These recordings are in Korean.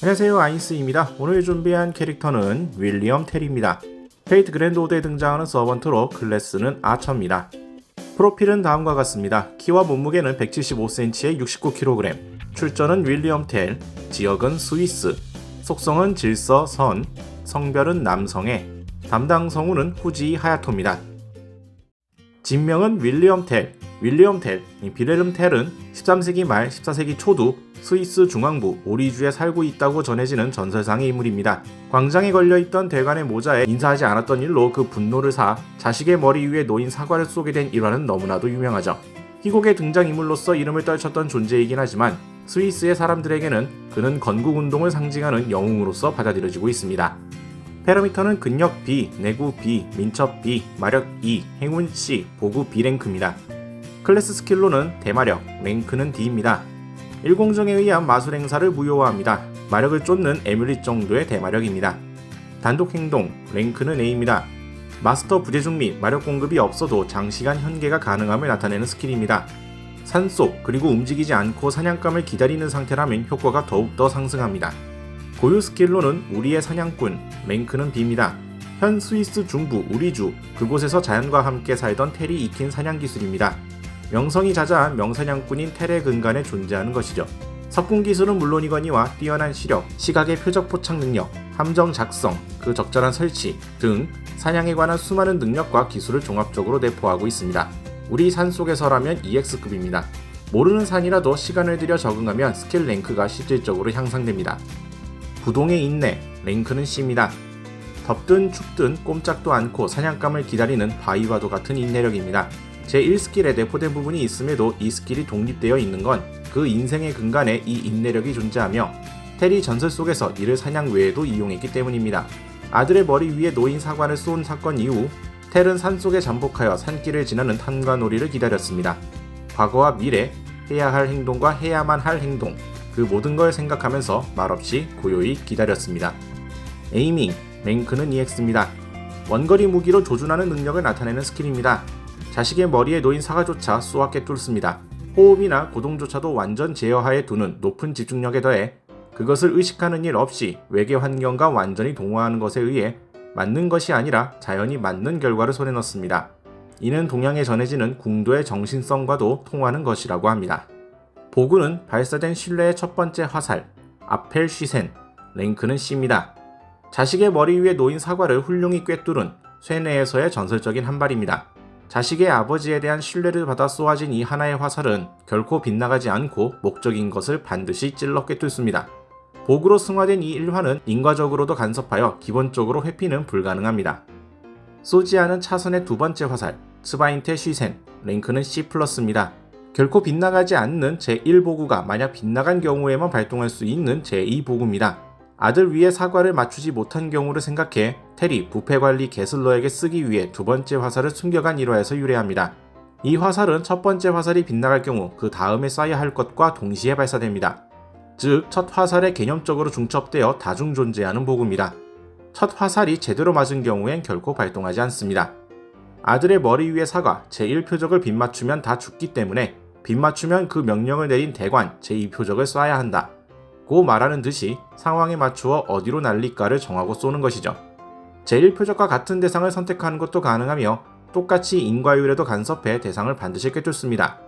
안녕하세요, 아인스입니다. 오늘 준비한 캐릭터는 윌리엄 텔입니다. 페이트 그랜드 오드에 등장하는 서번트로 클래스는 아처입니다. 프로필은 다음과 같습니다. 키와 몸무게는 175cm에 69kg, 출전은 윌리엄 텔, 지역은 스위스, 속성은 질서 선, 성별은 남성애, 담당 성우는 후지 하야토입니다. 진명은 윌리엄 텔, 빌헬름 텔은 13세기 말 14세기 초두 스위스 중앙부 오리주에 살고 있다고 전해지는 전설상의 인물입니다. 광장에 걸려있던 대관의 모자에 인사하지 않았던 일로 그 분노를 사 자식의 머리 위에 놓인 사과를 쏘게 된 일화는 너무나도 유명하죠. 희곡의 등장인물로서 이름을 떨쳤던 존재이긴 하지만 스위스의 사람들에게는 그는 건국운동을 상징하는 영웅으로서 받아들여지고 있습니다. 패러미터는 근력 B, 내구 B, 민첩 B, 마력 E, 행운 C, 보구 B 랭크입니다. 클래스 스킬로는 대마력, 랭크는 D입니다. 일공정에 의한 마술 행사를 무효화합니다. 마력을 쫓는 에뮬릿 정도의 대마력입니다. 단독 행동, 랭크는 A입니다. 마스터 부재중 및 마력 공급이 없어도 장시간 현계가 가능함을 나타내는 스킬입니다. 산속 그리고 움직이지 않고 사냥감을 기다리는 상태라면 효과가 더욱더 상승합니다. 고유 스킬로는 우리의 사냥꾼, 랭크는 B입니다. 현 스위스 중부 우리주, 그곳에서 자연과 함께 살던 텔이 익힌 사냥 기술입니다. 명성이 자자한 명사냥꾼인 텔의 근간에 존재하는 것이죠. 석궁 기술은 물론이거니와 뛰어난 시력, 시각의 표적 포착 능력, 함정 작성, 그 적절한 설치 등 사냥에 관한 수많은 능력과 기술을 종합적으로 내포하고 있습니다. 우리 산속에서라면 EX급입니다. 모르는 산이라도 시간을 들여 적응하면 스킬 랭크가 실질적으로 향상됩니다. 부동의 인내, 랭크는 C입니다. 덥든 춥든 꼼짝도 않고 사냥감을 기다리는 바위와도 같은 인내력입니다. 제1스킬에 내포된 부분이 있음에도 이 스킬이 독립되어 있는 건 그 인생의 근간에 이 인내력이 존재하며 텔이 전설 속에서 이를 사냥 외에도 이용했기 때문입니다. 아들의 머리 위에 놓인 사관을 쏜 사건 이후 텔은 산속에 잠복하여 산길을 지나는 탐관오리를 기다렸습니다. 과거와 미래, 해야 할 행동과 해야만 할 행동, 그 모든 걸 생각하면서 말없이 고요히 기다렸습니다. 에이밍, 랭크는 EX입니다. 원거리 무기로 조준하는 능력을 나타내는 스킬입니다. 자식의 머리에 놓인 사과조차 쏘았게 뚫습니다. 호흡이나 고동조차도 완전 제어하에 두는 높은 집중력에 더해 그것을 의식하는 일 없이 외계 환경과 완전히 동화하는 것에 의해 맞는 것이 아니라 자연히 맞는 결과를 손에 넣습니다. 이는 동양에 전해지는 궁도의 정신성과도 통하는 것이라고 합니다. 보구는 발사된 신뢰의 첫 번째 화살, 아펠 쉬센, 랭크는 C입니다. 자식의 머리 위에 놓인 사과를 훌륭히 꿰뚫은 쇠뇌에서의 전설적인 한 발입니다. 자식의 아버지에 대한 신뢰를 받아 쏘아진 이 하나의 화살은 결코 빗나가지 않고 목적인 것을 반드시 찔러 꿰뚫습니다. 보구로 승화된 이 일화는 인과적으로도 간섭하여 기본적으로 회피는 불가능합니다. 쏘지 않은 차선의 두 번째 화살, 스바인테 쉬센, 랭크는 C+입니다. 결코 빗나가지 않는 제1보구가 만약 빗나간 경우에만 발동할 수 있는 제2보구입니다. 아들 위에 사과를 맞추지 못한 경우를 생각해 텔이 부패관리 게슬러에게 쓰기 위해 두 번째 화살을 숨겨간 일화에서 유래합니다. 이 화살은 첫 번째 화살이 빗나갈 경우 그 다음에 쏴야 할 것과 동시에 발사됩니다. 즉, 첫 화살에 개념적으로 중첩되어 다중 존재하는 보구입니다. 첫 화살이 제대로 맞은 경우엔 결코 발동하지 않습니다. 아들의 머리 위에 사과, 제1표적을 빗맞추면 다 죽기 때문에 빗맞추면 그 명령을 내린 대관, 제2표적을 쏴야 한다. 고 말하는 듯이 상황에 맞추어 어디로 날릴까를 정하고 쏘는 것이죠. 제1표적과 같은 대상을 선택하는 것도 가능하며 똑같이 인과율에도 간섭해 대상을 반드시 꿰뚫습니다.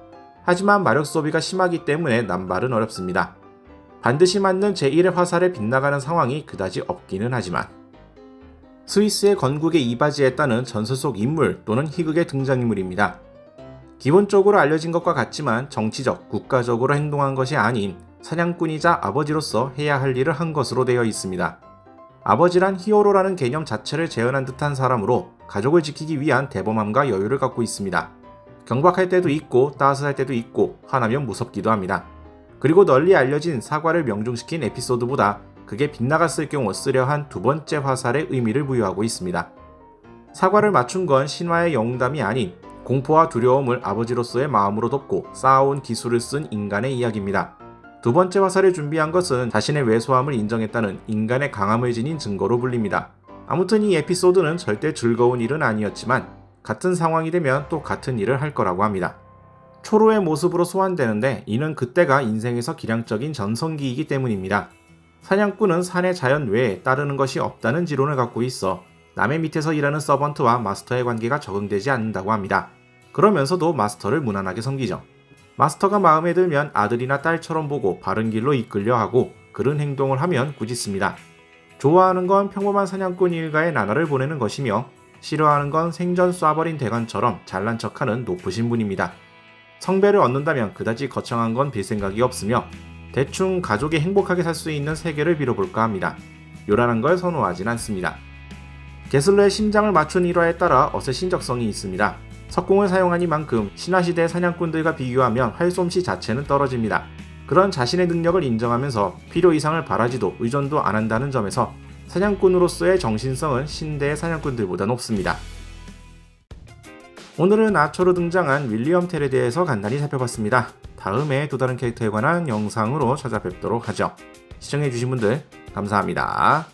하지만 마력 소비가 심하기 때문에 남발은 어렵습니다. 반드시 맞는 제1의 화살에 빗나가는 상황이 그다지 없기는 하지만 스위스의 건국에 이바지했다는 전설 속 인물 또는 희극의 등장인물입니다. 기본적으로 알려진 것과 같지만 정치적, 국가적으로 행동한 것이 아닌 사냥꾼이자 아버지로서 해야 할 일을 한 것으로 되어 있습니다. 아버지란 히어로라는 개념 자체를 재현한 듯한 사람으로 가족을 지키기 위한 대범함과 여유를 갖고 있습니다. 경박할 때도 있고 따스할 때도 있고 화나면 무섭기도 합니다. 그리고 널리 알려진 사과를 명중시킨 에피소드보다 그게 빗나갔을 경우 쓰려 한 두 번째 화살의 의미를 부여하고 있습니다. 사과를 맞춘 건 신화의 영웅담이 아닌 공포와 두려움을 아버지로서의 마음으로 덮고 쌓아온 기술을 쓴 인간의 이야기입니다. 두 번째 화살을 준비한 것은 자신의 왜소함을 인정했다는 인간의 강함을 지닌 증거로 불립니다. 아무튼 이 에피소드는 절대 즐거운 일은 아니었지만 같은 상황이 되면 또 같은 일을 할 거라고 합니다. 초로의 모습으로 소환되는데 이는 그때가 인생에서 기량적인 전성기이기 때문입니다. 사냥꾼은 산의 자연 외에 따르는 것이 없다는 지론을 갖고 있어 남의 밑에서 일하는 서번트와 마스터의 관계가 적응되지 않는다고 합니다. 그러면서도 마스터를 무난하게 섬기죠. 마스터가 마음에 들면 아들이나 딸처럼 보고 바른 길로 이끌려 하고 그런 행동을 하면 꾸짖습니다. 좋아하는 건 평범한 사냥꾼 일가의 나날을 보내는 것이며 싫어하는 건 생전 쏴버린 대관처럼 잘난 척하는 높으신 분입니다. 성배를 얻는다면 그다지 거창한 건 빌 생각이 없으며 대충 가족이 행복하게 살 수 있는 세계를 빌어볼까 합니다. 요란한 걸 선호하진 않습니다. 게슬러의 심장을 맞춘 일화에 따라 어세 신적성이 있습니다. 석궁을 사용하니만큼 신화시대 사냥꾼들과 비교하면 활솜씨 자체는 떨어집니다. 그런 자신의 능력을 인정하면서 필요 이상을 바라지도 의존도 안 한다는 점에서 사냥꾼으로서의 정신성은 신대의 사냥꾼들보다 높습니다. 오늘은 아처로 등장한 윌리엄 텔에 대해서 간단히 살펴봤습니다. 다음에 또 다른 캐릭터에 관한 영상으로 찾아뵙도록 하죠. 시청해주신 분들 감사합니다.